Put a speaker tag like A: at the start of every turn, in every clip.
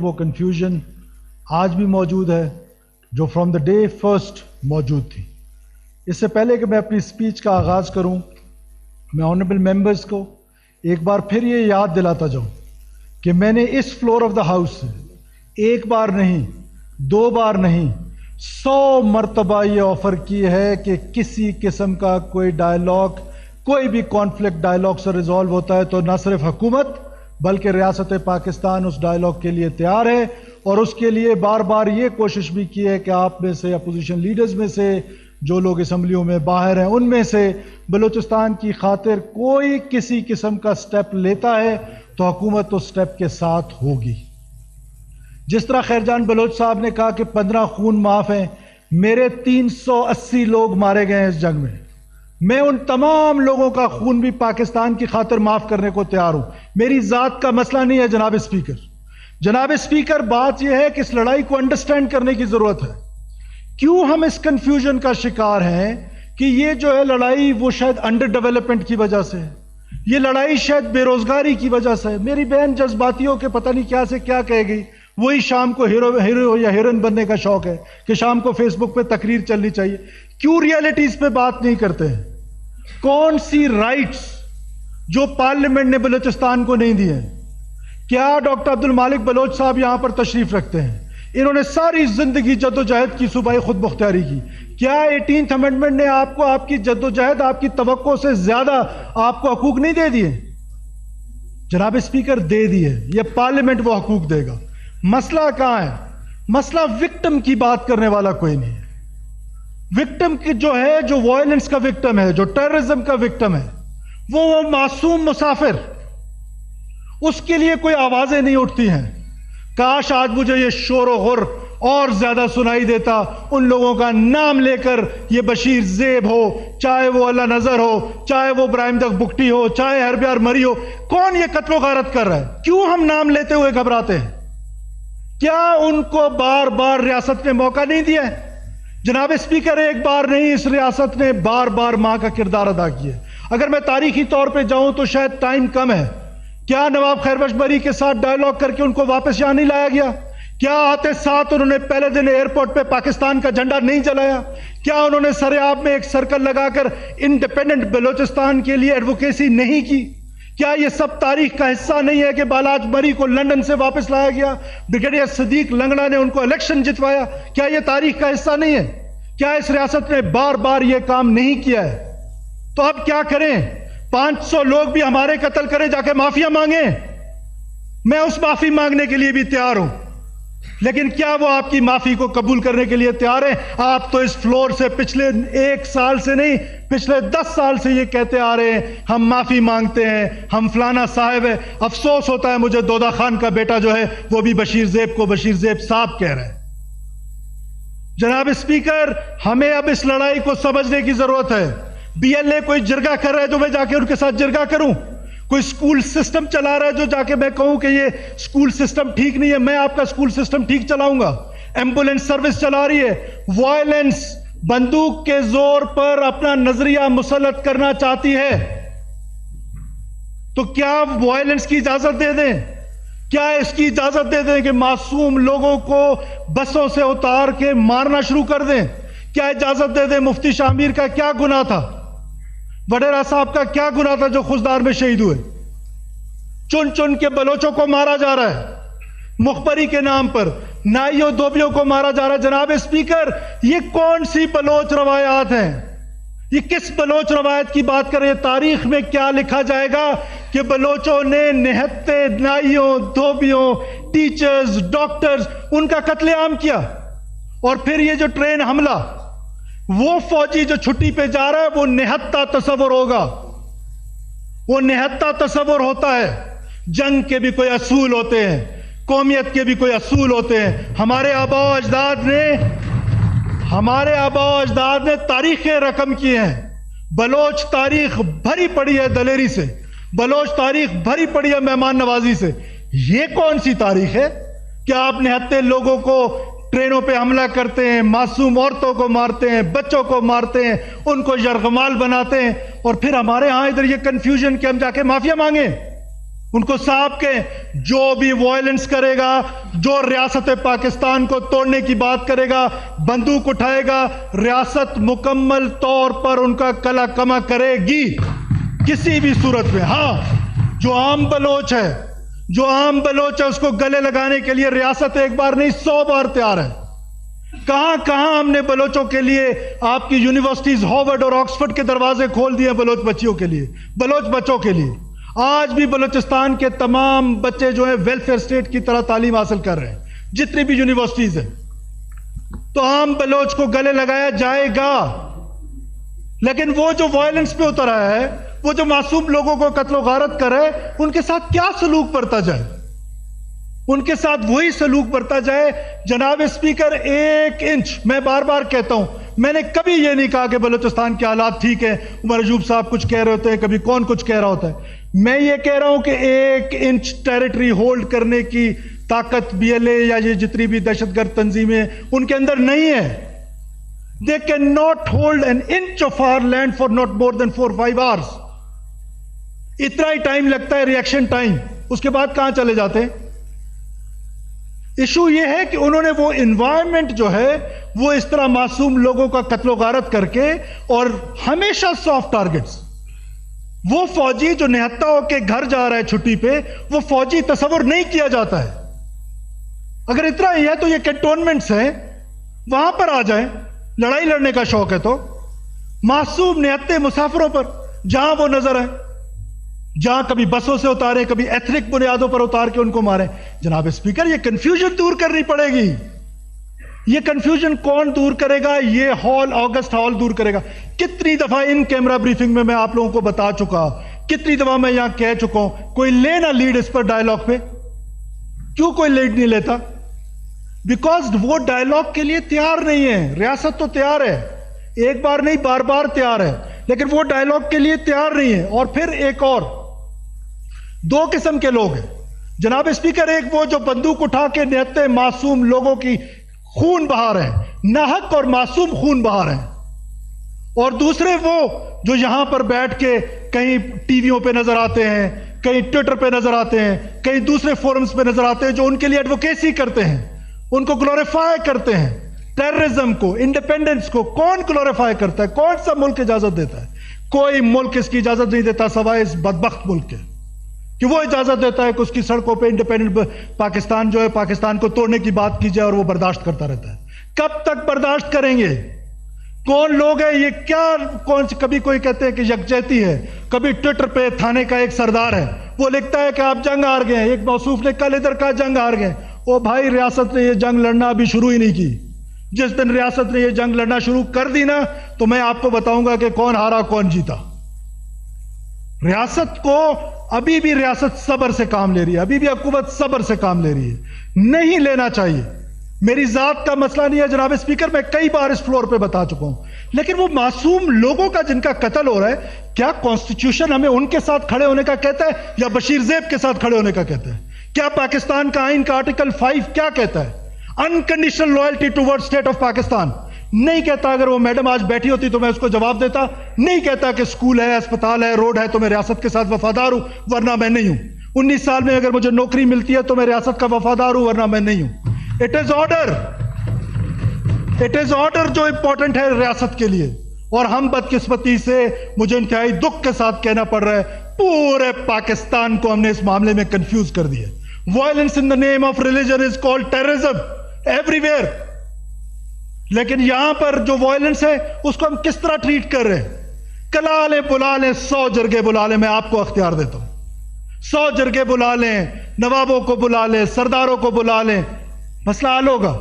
A: وہ کنفیوژن آج بھی موجود ہے جو فرام دا ڈے فرسٹ موجود تھی۔ اس سے پہلے کہ میں اپنی سپیچ کا آغاز کروں، میں آنریبل ممبرز کو ایک بار پھر یہ یاد دلاتا جاؤں کہ میں نے اس فلور آف دا ہاؤس سے ایک بار نہیں، 2 بار نہیں، 100 مرتبہ یہ آفر کی ہے کہ کسی قسم کا کوئی ڈائلاگ، کوئی بھی کانفلکٹ ڈائلاگ سے ریزالو ہوتا ہے تو نہ صرف حکومت بلکہ ریاست پاکستان اس ڈائلاگ کے لیے تیار ہے، اور اس کے لیے بار بار یہ کوشش بھی کی ہے کہ آپ میں سے، اپوزیشن لیڈرز میں سے، جو لوگ اسمبلیوں میں باہر ہیں، ان میں سے بلوچستان کی خاطر کوئی کسی قسم کا سٹیپ لیتا ہے تو حکومت اس سٹیپ کے ساتھ ہوگی۔ جس طرح خیر جان بلوچ صاحب نے کہا کہ 15 خون معاف ہیں، میرے 380 لوگ مارے گئے ہیں اس جنگ میں ان تمام لوگوں کا خون بھی پاکستان کی خاطر معاف کرنے کو تیار ہوں۔ میری ذات کا مسئلہ نہیں ہے جناب اسپیکر۔ جناب اسپیکر، بات یہ ہے کہ اس لڑائی کو انڈرسٹینڈ کرنے کی ضرورت ہے۔ کیوں ہم اس کنفیوژن کا شکار ہیں کہ یہ جو ہے لڑائی وہ شاید انڈر ڈیولپمنٹ کی وجہ سے ہے، یہ لڑائی شاید بے روزگاری کی وجہ سے ہے۔ میری بہن جذباتیوں کے پتہ نہیں کیا سے کیا کہے گی، وہی شام کو ہیرو یا ہیروئن بننے کا شوق ہے کہ شام کو فیس بک پہ تقریر چلنی چاہیے۔ کیوں ریئلٹیز پہ بات نہیں کرتے ہیں؟ کون سی رائٹس جو پارلیمنٹ نے بلوچستان کو نہیں دی ہیں؟ کیا ڈاکٹر عبد المالک بلوچ صاحب یہاں پر تشریف رکھتے ہیں؟ انہوں نے ساری زندگی جد و جہد کی، صوبائی خود مختاری کی۔ کیا 18th امنڈمنٹ نے آپ کو آپ کی جد و جہد، آپ کی توقع سے زیادہ آپ کو حقوق نہیں دے دیے؟ جناب اسپیکر، دے دیے۔ یہ پارلیمنٹ وہ حقوق دے گا۔ مسئلہ کہاں ہے؟ مسئلہ وکٹم کی بات کرنے والا کوئی نہیں ہے۔ وکٹم کی جو ہے، جو وائلنس کا وکٹم ہے، جو ٹیررزم کا وکٹم ہے، وہ معصوم مسافر، اس کے لیے کوئی آوازیں نہیں اٹھتی ہیں۔ کاش آج مجھے یہ شور و غر اور زیادہ سنائی دیتا ان لوگوں کا نام لے کر، یہ بشیر زیب ہو، چاہے وہ اللہ نظر ہو، چاہے وہ ابراہیم دغ بگٹی ہو، چاہے ہربیار مری ہو۔ کون یہ قتل و غارت کر رہا ہے؟ کیوں ہم نام لیتے ہوئے گھبراتے ہیں؟ کیا ان کو بار بار ریاست نے موقع نہیں دیا ہے؟ جناب اسپیکر، ایک بار نہیں، اس ریاست نے بار بار ماں کا کردار ادا کیا ہے۔ اگر میں تاریخی طور پہ جاؤں تو شاید ٹائم کم ہے۔ کیا نواب خیر بخش بری کے ساتھ ڈائلاگ کر کے ان کو واپس یہاں نہیں لایا گیا؟ کیا آتے ساتھ انہوں نے پہلے دن ایئرپورٹ پہ پاکستان کا جھنڈا نہیں جلایا؟ کیا انہوں نے سریاب میں ایک سرکل لگا کر انڈیپینڈنٹ بلوچستان کے لیے ایڈوکیسی نہیں کی؟ کیا یہ سب تاریخ کا حصہ نہیں ہے کہ بالاج مری کو لندن سے واپس لایا گیا، بریگیڈیئر صدیق لنگڑا نے ان کو الیکشن جتوایا؟ کیا یہ تاریخ کا حصہ نہیں ہے؟ کیا اس ریاست نے بار بار یہ کام نہیں کیا ہے؟ تو اب کیا کریں؟ 500 لوگ بھی ہمارے قتل کریں، جا کے معافیا مانگیں؟ میں اس معافی مانگنے کے لیے بھی تیار ہوں، لیکن کیا وہ آپ کی معافی کو قبول کرنے کے لیے تیار ہیں؟ آپ تو اس فلور سے پچھلے 1 سال سے نہیں، پچھلے 10 سال سے یہ کہتے آ رہے ہیں ہم معافی مانگتے ہیں، ہم فلانا صاحب ہے۔ افسوس ہوتا ہے مجھے، دودہ خان کا بیٹا جو ہے وہ بھی بشیر زیب کو بشیر زیب صاحب کہہ رہے ہیں۔ جناب اسپیکر، ہمیں اب اس لڑائی کو سمجھنے کی ضرورت ہے۔ بی ایل اے کوئی جرگہ کر رہا ہے تو میں جا کے ان کے ساتھ جرگہ کروں؟ کوئی سکول سسٹم چلا رہا ہے جو جا کے میں کہوں کہ یہ سکول سسٹم ٹھیک نہیں ہے، میں آپ کا سکول سسٹم ٹھیک چلاؤں گا؟ ایمبولینس سروس چلا رہی ہے، وائلنس، بندوق کے زور پر اپنا نظریہ مسلط کرنا چاہتی ہے، تو کیا وائلنس کی اجازت دے دیں؟ کیا اس کی اجازت دے دیں کہ معصوم لوگوں کو بسوں سے اتار کے مارنا شروع کر دیں؟ کیا اجازت دے دیں؟ مفتی شاہ امیر کا کیا گناہ تھا؟ وڈیرا صاحب کا کیا گناہ تھا جو خوزدار میں شہید ہوئے؟ چن چن کے بلوچوں کو مارا جا رہا ہے، مخبری کے نام پر نائیوں دھوبیوں کو مارا جا رہا ہے۔ جناب اسپیکر، یہ کون سی بلوچ روایات ہیں؟ یہ کس بلوچ روایت کی بات کر رہے ہیں؟ تاریخ میں کیا لکھا جائے گا کہ بلوچوں نے نہتے نائیوں، دھوبیوں، ٹیچرز، ڈاکٹرز، ان کا قتل عام کیا؟ اور پھر یہ جو ٹرین حملہ، وہ فوجی جو چھٹی پہ جا رہا ہے وہ نہتا تصور ہوگا، وہ نہتا تصور ہوتا ہے۔ جنگ کے بھی کوئی اصول ہوتے ہیں، قومیت کے بھی کوئی اصول ہوتے ہیں۔ ہمارے آباء و اجداد نے تاریخیں رقم کی ہیں۔ بلوچ تاریخ بھری پڑی ہے دلیری سے، بلوچ تاریخ بھری پڑی ہے مہمان نوازی سے۔ یہ کون سی تاریخ ہے کہ آپ نہتے لوگوں کو ٹرینوں پہ حملہ کرتے ہیں، معصوم عورتوں کو مارتے ہیں، بچوں کو مارتے ہیں، ان کو یرغمال بناتے ہیں، اور پھر ہمارے ہاں ادھر یہ کنفیوژن کہ ہم جا کے معافیا مانگیں؟ ان کو صاحب کہیں جو بھی وائلنس کرے گا، جو ریاست پاکستان کو توڑنے کی بات کرے گا، بندوق اٹھائے گا، ریاست مکمل طور پر ان کا کلا کما کرے گی کسی بھی صورت میں۔ ہاں، جو عام بلوچ ہے اس کو گلے لگانے کے لیے ریاست ایک بار نہیں 100 بار تیار ہے۔ کہاں کہاں ہم نے بلوچوں کے لیے آپ کی یونیورسٹیز ہارورڈ اور آکسفورڈ کے دروازے کھول دیے بلوچ بچیوں کے لیے، بلوچ بچوں کے لیے۔ آج بھی بلوچستان کے تمام بچے جو ہیں ویلفیئر اسٹیٹ کی طرح تعلیم حاصل کر رہے ہیں، جتنی بھی یونیورسٹیز ہیں۔ تو عام بلوچ کو گلے لگایا جائے گا، لیکن وہ جو وائلنس پہ اتر آیا ہے، وہ جو معصوم لوگوں کو قتل و غارت کرے، ان کے ساتھ کیا سلوک برتا جائے؟ ان کے ساتھ وہی سلوک برتا جائے۔ جناب اسپیکر، 1 انچ میں بار بار کہتا ہوں، میں نے کبھی یہ نہیں کہا کہ بلوچستان کے حالات ٹھیک ہیں، عمر ایوب صاحب کچھ کہہ رہے ہوتے ہیں، کبھی کون کچھ کہہ رہا ہوتا ہے۔ میں یہ کہہ رہا ہوں کہ 1 انچ ٹیریٹری ہولڈ کرنے کی طاقت بی ایل اے یا یہ جتنی بھی دہشت گرد تنظیمیں ان کے اندر نہیں ہے۔ They cannot hold an inch of our land for not more than 4-5 hours. اتنا ہی ٹائم لگتا ہے ریئیکشن ٹائم، اس کے بعد کہاں چلے جاتے ہیں؟ ایشو یہ ہے کہ انہوں نے وہ انوائرمنٹ جو ہے وہ اس طرح معصوم لوگوں کا قتل و غارت کر کے، اور ہمیشہ سافٹ ٹارگٹس۔ وہ فوجی جو نہتا ہو کے گھر جا رہا ہے چھٹی پہ، وہ فوجی تصور نہیں کیا جاتا ہے۔ اگر اتنا ہی ہے تو یہ کنٹونمنٹس ہیں، وہاں پر آ جائیں، لڑائی لڑنے کا شوق ہے تو معصوم نہتے مسافروں پر جہاں وہ نظر آئے، جہاں کبھی بسوں سے اتارے، کبھی ایتھنک بنیادوں پر اتار کے ان کو مارے۔ جناب اسپیکر، یہ کنفیوژن دور کرنی پڑے گی۔ یہ کنفیوژن کون دور کرے گا؟ یہ ہال، آگسٹ ہال دور کرے گا۔ کتنی دفعہ ان کیمرہ بریفنگ میں آپ لوگوں کو بتا چکا، کتنی دفعہ میں یہاں کہہ چکا ہوں، کوئی لے نہ لیڈ اس پر ڈائیلاگ پہ۔ کیوں کوئی لیڈ نہیں لیتا؟ بیکاز وہ ڈائیلاگ کے لیے تیار نہیں ہے۔ ریاست تو تیار ہے، ایک بار نہیں بار بار تیار ہے، لیکن وہ ڈائیلاگ کے لیے تیار نہیں ہے۔ اور پھر ایک اور 2 قسم کے لوگ ہیں جناب اسپیکر، ایک وہ جو بندوق اٹھا کے نہتے معصوم لوگوں کی خون بہا رہے ہیں، ناحق اور معصوم خون بہا رہے ہیں، اور دوسرے وہ جو یہاں پر بیٹھ کے کہیں ٹی ویوں پہ نظر آتے ہیں، کہیں ٹویٹر پہ نظر آتے ہیں، کہیں دوسرے فورمز پہ نظر آتے ہیں، جو ان کے لیے ایڈوکیسی کرتے ہیں، ان کو گلوریفائی کرتے ہیں۔ ٹیررزم کو، انڈیپینڈنس کو کون گلوریفائی کرتا ہے؟ کون سا ملک اجازت دیتا ہے؟ کوئی ملک اس کی اجازت نہیں دیتا سوائے اس بدبخت ملک کے، کہ وہ اجازت دیتا ہے کہ اس کی سڑکوں پہ انڈیپینڈنٹ پاکستان جو ہے، پاکستان کو توڑنے کی بات کی جائے، اور وہ برداشت کرتا رہتا ہے۔ کب تک برداشت کریں گے؟ کون لوگ ہیں یہ؟ کیا کون سی؟ کبھی کوئی کہتے ہیں کہ یکجہتی ہے، کبھی ٹویٹر پہ تھانے کا ایک سردار ہے، وہ لکھتا ہے کہ آپ جنگ ہار گئے ہیں۔ ایک موصوف نے کل ادھر کہا جنگ ہار گئے۔ او بھائی، ریاست نے یہ جنگ لڑنا ابھی شروع ہی نہیں کی۔ جس دن ریاست نے یہ جنگ لڑنا شروع کر دی نا، تو میں آپ کو بتاؤں گا کہ کون ہارا کون جیتا۔ ریاست کو ابھی بھی ریاست صبر سے کام لے رہی ہے، ابھی بھی حکومت صبر سے کام لے رہی ہے۔ نہیں لینا چاہیے۔ میری ذات کا مسئلہ نہیں ہے جناب اسپیکر، میں کئی بار اس فلور پہ بتا چکا ہوں، لیکن وہ معصوم لوگوں کا جن کا قتل ہو رہا ہے، کیا کانسٹیٹیوشن ہمیں ان کے ساتھ کھڑے ہونے کا کہتا ہے یا بشیر زیب کے ساتھ کھڑے ہونے کا کہتا ہے؟ کیا پاکستان کا آئین کا آرٹیکل 5 کیا کہتا ہے؟ Unconditional loyalty toward state of Pakistan نہیں کہتا۔ اگر وہ میڈم آج بیٹھی ہوتی تو میں اس کو جواب دیتا۔ نہیں کہتا کہ اسکول ہے، اسپتال ہے، روڈ ہے تو میں ریاست کے ساتھ وفادار ہوں، ورنہ میں نہیں ہوں۔ 19 سال میں اگر مجھے نوکری ملتی ہے تو میں ریاست کا وفادار ہوں، ورنہ میں نہیں ہوں۔ It is order, it is order جو امپورٹنٹ ہے ریاست کے لیے۔ اور ہم بدقسمتی سے، مجھے انتہائی دکھ کے ساتھ کہنا پڑ رہا ہے، پورے پاکستان کو ہم نے اس معاملے میں کنفیوز کر دیا۔ Violence in the name of religion is called terrorism every where. لیکن یہاں پر جو وائلنس ہے اس کو ہم کس طرح ٹریٹ کر رہے ہیں؟ کلا لیں، بلا لیں، 100 جرگے بلا لیں، میں آپ کو اختیار دیتا ہوں۔ 100 جرگے بلا لیں، نوابوں کو بلا لیں، سرداروں کو بلا لیں، مسئلہ حل ہوگا۔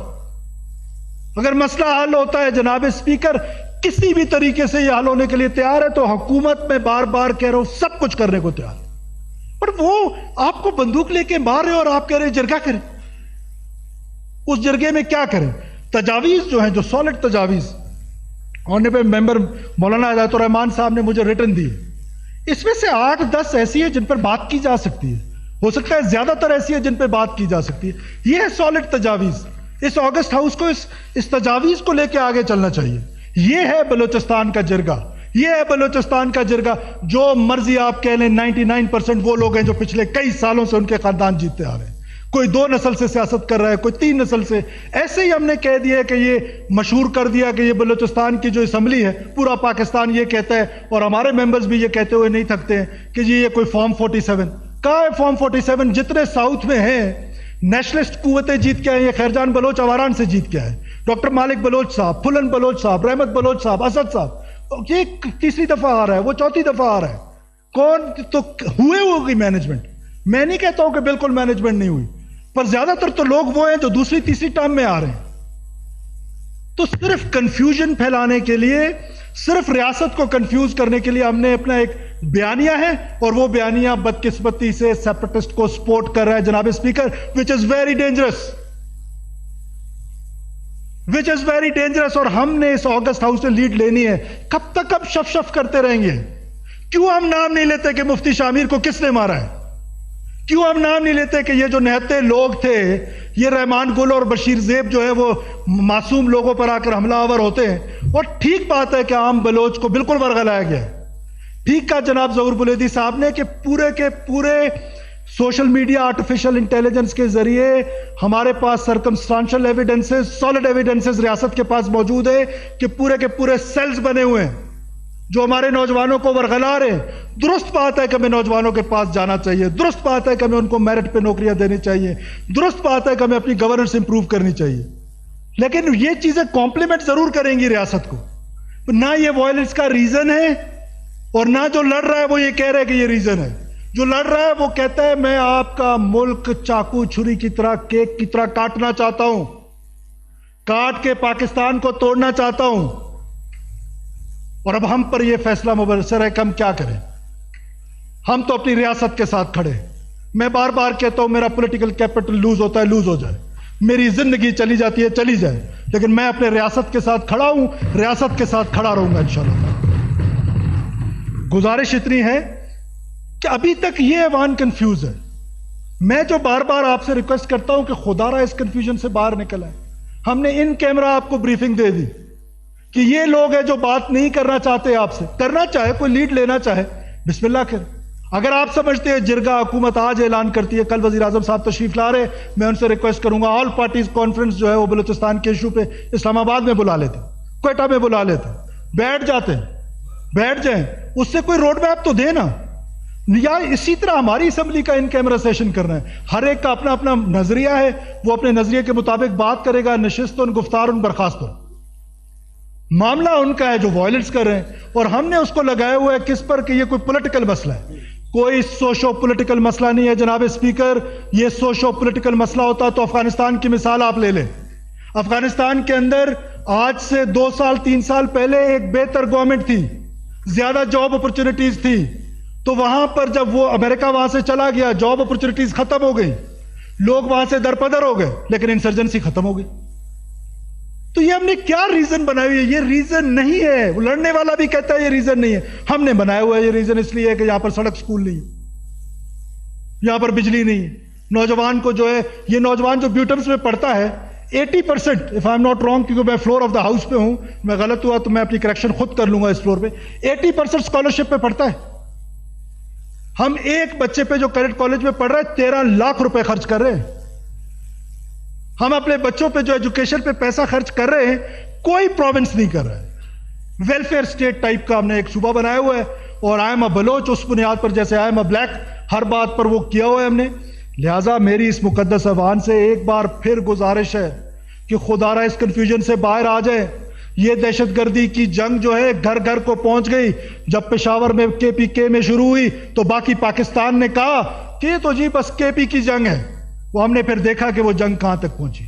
A: اگر مسئلہ حل ہوتا ہے جناب اسپیکر، کسی بھی طریقے سے یہ حل ہونے کے لیے تیار ہے، تو حکومت میں بار بار کہہ رہا ہوں سب کچھ کرنے کو تیار ہے۔ پر وہ آپ کو بندوق لے کے مار رہے اور آپ کہہ رہے جرگہ کریں۔ اس جرگے میں کیا کریں؟ تجاویز جو ہیں، جو سالڈ تجاویز آنریبل ممبر مولانا ہدایت الرحمان صاحب نے مجھے ریٹن دی، اس میں سے 8-10 ایسی ہے جن پر بات کی جا سکتی ہے، ہو سکتا ہے زیادہ تر ایسی ہے جن پہ بات کی جا سکتی ہے۔ یہ ہے سالڈ تجاویز۔ اس آگسٹ ہاؤس کو اس تجاویز کو لے کے آگے چلنا چاہیے۔ یہ ہے بلوچستان کا جرگہ، یہ ہے بلوچستان کا جرگہ. جو مرضی آپ کہہ لیں 99% وہ لوگ ہیں جو پچھلے کئی سالوں سے ان کے خاندان جیتے آ رہے ہیں. کوئی 2 نسل سے سیاست کر رہا ہے, کوئی 3 نسل سے. ایسے ہی ہم نے کہہ دیا کہ یہ مشہور کر دیا کہ یہ بلوچستان کی جو اسمبلی ہے, پورا پاکستان یہ کہتا ہے, اور ہمارے ممبرز بھی یہ کہتے ہوئے نہیں تھکتے ہیں کہ جی یہ کوئی فارم 47. کہاں ہے فارم 47؟ جتنے ساؤتھ میں ہیں نیشنلسٹ قوتیں جیت کے آئے. یہ خیر جان بلوچ آواران سے جیت کے آئے, ڈاکٹر مالک بلوچ صاحب, پھلن بلوچ صاحب, رحمت بلوچ صاحب, اسد صاحب. یہ تیسری دفعہ آ رہا ہے, وہ چوتھی دفعہ آ رہا ہے. کون تو ہوئے ہوگی مینجمنٹ. میں نہیں کہتا ہوں کہ بالکل مینجمنٹ نہیں ہوئی, پر زیادہ تر تو لوگ وہ ہیں جو دوسری تیسری ٹرم میں آ رہے ہیں. تو صرف کنفیوژن پھیلانے کے لیے, صرف ریاست کو کنفیوز کرنے کے لیے ہم نے اپنا ایک بیانیہ ہے, اور وہ بیانیہ بدقسمتی سے سیپریٹسٹ کو سپورٹ کر رہا ہے جناب speaker, which is very dangerous. اور ہم نے اس آگسٹ ہاؤس سے لیڈ لینی ہے. کب تک اب شف شف کرتے رہیں گے؟ کیوں ہم نام نہیں لیتے کہ مفتی شامیر کو کس نے مارا ہے؟ کیوں ہم نام نہیں لیتے کہ یہ جو نہتے لوگ تھے, یہ رحمان گل اور بشیر زیب جو ہے وہ معصوم لوگوں پر آ کر حملہ آور ہوتے ہیں. اور ٹھیک بات ہے کہ عام بلوچ کو بالکل ورغلایا گیا ہے. ٹھیک کہا جناب ظہور بلیدی صاحب نے کہ پورے کے پورے سوشل میڈیا آرٹیفیشل انٹیلیجنس کے ذریعے ہمارے پاس سرکمسٹانشل ایویڈنسز, سالڈ ایویڈنسز ریاست کے پاس موجود ہے کہ پورے کے پورے سیلز بنے ہوئے ہیں جو ہمارے نوجوانوں کو ورغلا رہے ہیں. درست بات ہے کہ ہمیں نوجوانوں کے پاس جانا چاہیے, درست بات ہے کہ ہمیں ان کو میرٹ پہ نوکریاں دینی چاہیے, درست بات ہے کہ ہمیں اپنی گورننس امپروو کرنی چاہیے, لیکن یہ چیزیں کمپلیمنٹ ضرور کریں گی ریاست کو. نہ یہ وائلنس کا ریزن ہے, اور نہ جو لڑ رہا ہے وہ یہ کہہ رہا ہے کہ یہ ریزن ہے. جو لڑ رہا ہے وہ کہتا ہے میں آپ کا ملک چاقو چھری کی طرح, کیک کی طرح کاٹنا چاہتا ہوں, کاٹ کے پاکستان کو توڑنا چاہتا ہوں. اور اب ہم پر یہ فیصلہ مبصر ہے کہ ہم کیا کریں. ہم تو اپنی ریاست کے ساتھ کھڑے. میں بار بار کہتا ہوں میرا پولیٹیکل کیپٹل لوز ہوتا ہے, لوز ہو جائے, میری زندگی چلی جاتی ہے, چلی جائے, لیکن میں اپنے ریاست کے ساتھ کھڑا ہوں, ریاست کے ساتھ کھڑا رہوں گا انشاءاللہ. گزارش اتنی ہے کہ ابھی تک یہ ایوان کنفیوز ہے. میں جو بار بار آپ سے ریکویسٹ کرتا ہوں کہ خدا را اس کنفیوژن سے باہر نکل آئے. ہم نے ان کیمرہ آپ کو بریفنگ دے دی کہ یہ لوگ ہیں جو بات نہیں کرنا چاہتے آپ سے. کرنا چاہے, کوئی لیڈ لینا چاہے, بسم اللہ کریں. اگر آپ سمجھتے ہیں جرگہ حکومت آج اعلان کرتی ہے, کل وزیر اعظم صاحب تشریف لا رہے, میں ان سے ریکویسٹ کروں گا آل پارٹیز کانفرنس جو ہے وہ بلوچستان کے ایشو پہ اسلام آباد میں بلا لیتے, کوئٹہ میں بلا لیتے, بیٹھ جاتے ہیں, بیٹھ جائیں. اس سے کوئی روڈ میپ تو دے نا. یا اسی طرح ہماری اسمبلی کا ان کیمرہ سیشن کرنا ہے. ہر ایک کا اپنا اپنا نظریہ ہے, وہ اپنے نظریے کے مطابق بات کرے گا, نشست ان, گفتار ان, برخاست ان. معاملہ ان کا ہے جو وائلنس کر رہے ہیں, اور ہم نے اس کو لگایا ہوا ہے کس پر کہ یہ کوئی پولیٹیکل مسئلہ ہے. کوئی سوشو پولیٹیکل مسئلہ نہیں ہے جناب اسپیکر. یہ سوشو پولیٹیکل مسئلہ ہوتا تو افغانستان کی مثال آپ لے لیں. افغانستان کے اندر آج سے 2 سال 3 سال پہلے ایک بہتر گورنمنٹ تھی, زیادہ جاب اپرچونٹیز تھی. تو وہاں پر جب وہ امریکہ وہاں سے چلا گیا, جاب اپرچونٹیز ختم ہو گئی, لوگ وہاں سے درپدر ہو گئے, لیکن انسرجنسی ختم ہو گئی. تو یہ ہم نے کیا ریزن بنائی ہوئی ہے؟ یہ ریزن نہیں ہے. وہ لڑنے والا بھی کہتا ہے یہ ریزن نہیں ہے. ہم نے بنایا ہوا ہے یہ ریزن اس لیے ہے کہ یہاں پر سڑک سکول نہیں ہے, یہاں پر بجلی نہیں ہے. نوجوان کو جو ہے, یہ نوجوان جو بیوٹمس میں پڑھتا ہے 80%, if I'm not wrong, کیونکہ میں فلور آف دا ہاؤس پہ ہوں, میں غلط ہوا تو میں اپنی کریکشن خود کر لوں گا اس فلور پہ, 80% اسکالرشپ پہ پڑھتا ہے. ہم ایک بچے پہ جو کریڈٹ کالج میں پڑھ رہا ہے 13 لاکھ روپے خرچ کر رہے ہیں. ہم اپنے بچوں پہ جو ایجوکیشن پہ پیسہ خرچ کر رہے ہیں, کوئی پروونس نہیں کر رہا ہے. ویلفیئر اسٹیٹ ٹائپ کا ہم نے ایک صوبہ بنایا ہوا ہے, اور آئی ایم اے بلوچ اس بنیاد پر, جیسے آئی ایم اے بلیک, ہر بات پر وہ کیا ہوا ہے ہم نے. لہٰذا میری اس مقدس ایوان سے ایک بار پھر گزارش ہے کہ خدا را اس کنفیوژن سے باہر آ جائے. یہ دہشت گردی کی جنگ جو ہے گھر گھر کو پہنچ گئی. جب پشاور میں KPK میں شروع ہوئی تو باقی پاکستان نے کہا کہ یہ تو جی بس KP کی جنگ ہے. وہ ہم نے پھر دیکھا کہ وہ جنگ کہاں تک پہنچی.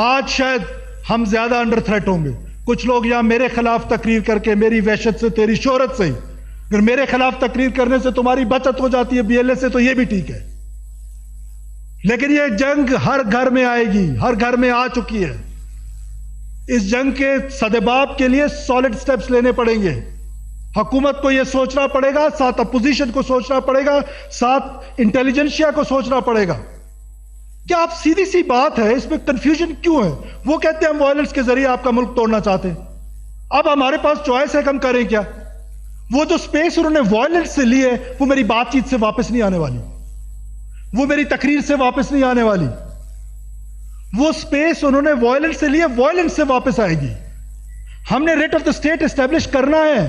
A: آج شاید ہم زیادہ انڈر تھریٹ ہوں گے. کچھ لوگ یہاں میرے خلاف تقریر کر کے, میری وحشت سے, تیری شہرت سے, اگر میرے خلاف تقریر کرنے سے تمہاری بچت ہو جاتی ہے BLA سے تو یہ بھی ٹھیک ہے, لیکن یہ جنگ ہر گھر میں آئے گی, ہر گھر میں آ چکی ہے. اس جنگ کے سدباب کے لیے سالڈ سٹیپس لینے پڑیں گے. حکومت کو یہ سوچنا پڑے گا, ساتھ اپوزیشن کو سوچنا پڑے گا, ساتھ انٹیلیجنسیا کو سوچنا پڑے گا. کیا آپ سیدھی سی بات ہے, اس میں کنفیوژن کیوں ہے؟ وہ کہتے ہیں ہم وائلنس کے ذریعے آپ کا ملک توڑنا چاہتے ہیں. اب ہمارے پاس چوائس ہے کہ ہم کریں کیا. وہ جو سپیس انہوں نے وائلنس سے لی ہے وہ میری بات چیت سے واپس نہیں آنے والی, وہ میری تقریر سے واپس نہیں آنے والی. وہ سپیس انہوں نے وائلنس سے لی ہے, وائلنس سے واپس آئے گی. ہم نے rate of the state establish کرنا ہے,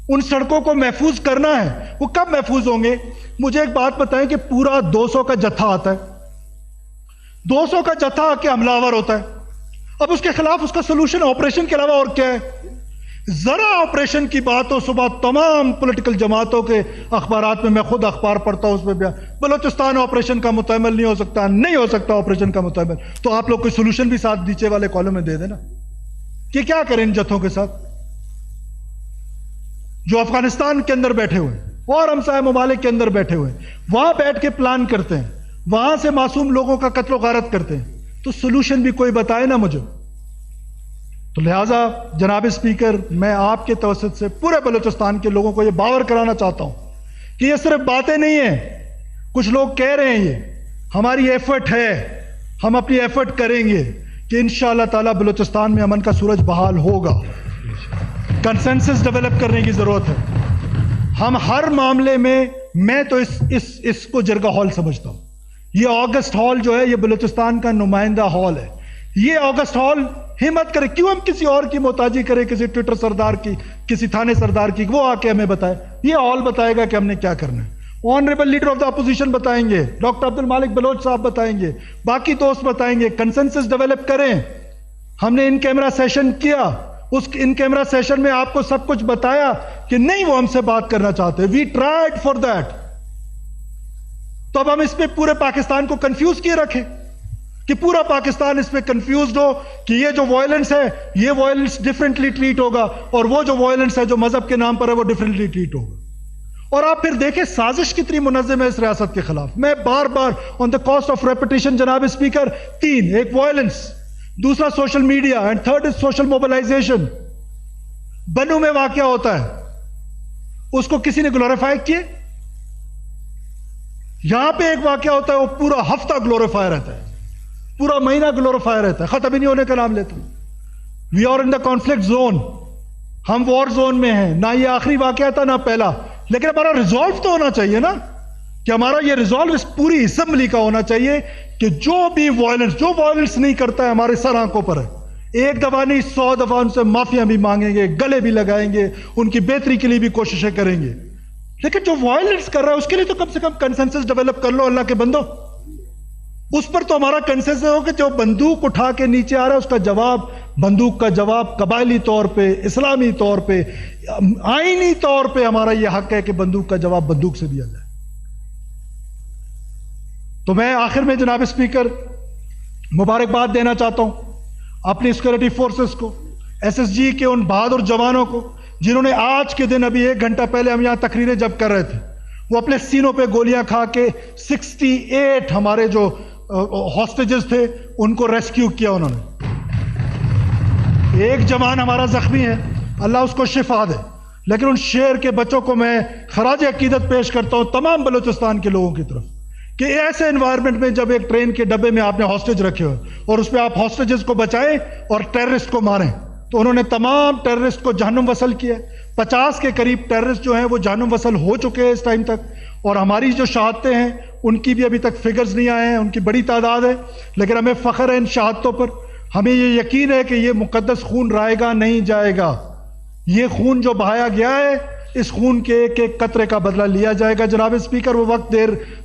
A: ان سڑکوں کو محفوظ کرنا ہے. وہ کب محفوظ ہوں گے؟ مجھے ایک بات بتائیں کہ پورا 200 کا جتھا آتا ہے, 200 کا جتھا آ کے حملہ آور ہوتا ہے, اب اس کے خلاف اس کا سلوشن آپریشن کے علاوہ اور کیا ہے؟ ذرا آپریشن کی بات ہو, صبح تمام پولیٹیکل جماعتوں کے اخبارات میں خود اخبار پڑھتا ہوں, اس میں بلوچستان آپریشن کا متعمل نہیں ہو سکتا, نہیں ہو سکتا آپریشن کا متعمل. تو آپ لوگ کوئی سلوشن بھی ساتھ نیچے والے کالم میں دے دینا کہ کیا کریں ان جتھوں کے ساتھ جو افغانستان کے اندر بیٹھے ہوئے اور ہمسائے ممالک کے اندر بیٹھے ہوئے, وہاں بیٹھ کے پلان کرتے ہیں, وہاں سے معصوم لوگوں کا قتل و غارت کرتے ہیں. تو سلوشن بھی کوئی بتائے نا مجھے. تو لہٰذا جناب اسپیکر, میں آپ کے توسط سے پورے بلوچستان کے لوگوں کو یہ باور کرانا چاہتا ہوں کہ یہ صرف باتیں نہیں ہیں. کچھ لوگ کہہ رہے ہیں, یہ ہماری ایفرٹ ہے, ہم اپنی ایفرٹ کریں گے کہ انشاءاللہ تعالی بلوچستان میں امن کا سورج بحال ہوگا. کنسنسس ڈیولپ کرنے کی ضرورت ہے. ہم ہر معاملے میں تو اس کو جرگہ ہال سمجھتا ہوں. یہ آگسٹ ہال جو ہے یہ بلوچستان کا نمائندہ ہال ہے. یہ آگسٹ ہال ہمت کرے, کیوں ہم کسی اور کی محتاجی کریں, کسی ٹویٹر سردار کی, کسی تھانے سردار کی, وہ آ کے ہمیں بتائے. یہ ہال بتائے گا کہ ہم نے کیا کرنا ہے. Honourable leader of the opposition بتائیں گے, ڈاکٹر عبد المالک بلوچ صاحب بتائیں گے, باقی دوست بتائیں گے. کنسنسس ڈیولپ کریں. ہم نے ان کیمرہ سیشن کیا, اس ان کیمرہ سیشن میں آپ کو سب کچھ بتایا کہ نہیں وہ ہم سے بات کرنا چاہتے. We tried for that. تو اب ہم اس پہ پورے پاکستان کو کنفیوز کیے رکھیں کہ پورا پاکستان اس پہ کنفیوزڈ ہو کہ یہ جو وائلنس ہے یہ وائلنس ڈیفرنٹلی ٹریٹ ہوگا, اور وہ جو وائلنس ہے جو مذہب کے نام پر ہے وہ ڈیفرنٹلی ٹریٹ ہوگا. اور آپ پھر دیکھیں سازش کتنی منظم ہے اس ریاست کے خلاف. میں بار بار on the cost of repetition جناب اسپیکر, 3, ایک وائلنس, دوسرا social media, and third is social mobilization. Bannu میں واقعہ ہوتا ہے, اس کو کسی نے گلوریفائی کیے. یہاں پہ ایک واقعہ ہوتا ہے وہ پورا ہفتہ گلوریفائی رہتا ہے, پورا مہینہ گلوریفائی رہتا ہے, ختم ہی نہیں ہونے کا نام لیتا. We are in the conflict zone, ہم وار زون میں ہیں. نہ یہ آخری واقعہ تھا نہ پہلا, لیکن ہمارا ریزالو تو ہونا چاہیے نا کہ ہمارا یہ ریزالو اس پوری اسمبلی کا ہونا چاہیے کہ جو بھی وائلنس, جو وائلنس نہیں کرتا ہے ہمارے سر آنکھوں پر ہے, ایک دفعہ نہیں 100 دفعہ ان سے معافیاں بھی مانگیں گے, گلے بھی لگائیں گے, ان کی بہتری کے لیے بھی کوششیں کریں گے. لیکن جو وائلنس کر رہا ہے اس کے لیے تو کم سے کم کنسنسس ڈیولپ کر لو اللہ کے بندو. اس پر تو ہمارا کنسنسس ہو کہ جو بندوق اٹھا کے نیچے آ رہا ہے اس کا جواب, بندوق کا جواب قبائلی طور پہ, اسلامی طور پہ, آئینی طور پہ ہمارا یہ حق ہے کہ بندوق کا جواب بندوق سے دیا جائے. تو میں آخر میں جناب اسپیکر مبارکباد دینا چاہتا ہوں اپنی سیکورٹی فورسز کو, ایس ایس جی کے ان بہادر جوانوں کو جنہوں نے آج کے دن, ابھی 1 گھنٹہ پہلے ہم یہاں تقریریں جب کر رہے تھے, وہ اپنے سینوں پہ گولیاں کھا کے 68 ہمارے جو ہاسٹیجز تھے ان کو ریسکیو کیا انہوں نے. ایک جوان ہمارا زخمی ہے, اللہ اس کو شفا دے, لیکن ان شیر کے بچوں کو میں خراج عقیدت پیش کرتا ہوں تمام بلوچستان کے لوگوں کی طرف کہ ایسے انوائرمنٹ میں جب ایک ٹرین کے ڈبے میں آپ نے ہاسٹیج رکھے ہو اور اس پہ آپ ہاسٹیجز کو بچائیں اور ٹیررسٹ کو ماریں, تو انہوں نے تمام ٹیررسٹ کو جہنم وصل کیا. 50 کے قریب ٹیررسٹ جو ہیں وہ جہنم وصل ہو چکے ہیں اس ٹائم تک, اور ہماری جو شہادتیں ہیں ان کی بھی ابھی تک فگرز نہیں آئے ہیں, ان کی بڑی تعداد ہے, لیکن ہمیں فخر ہے ان شہادتوں پر. ہمیں یہ یقین ہے کہ یہ مقدس خون رائے گا نہیں جائے گا. یہ خون جو بہایا گیا ہے اس خون کے ایک ایک قطرے کا بدلہ لیا جائے گا. جناب اسپیکر, وہ وقت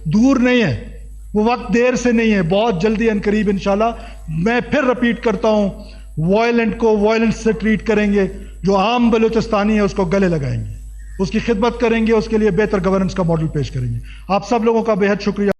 A: دور نہیں ہے, وہ وقت دیر سے نہیں ہے, بہت جلدی ان قریب انشاءاللہ. میں پھر رپیٹ کرتا ہوں, وائلنٹ کو وائلنٹ سے ٹریٹ کریں گے, جو عام بلوچستانی ہے اس کو گلے لگائیں گے, اس کی خدمت کریں گے, اس کے لیے بہتر گورننس کا ماڈل پیش کریں گے. آپ سب لوگوں کا بے حد شکریہ.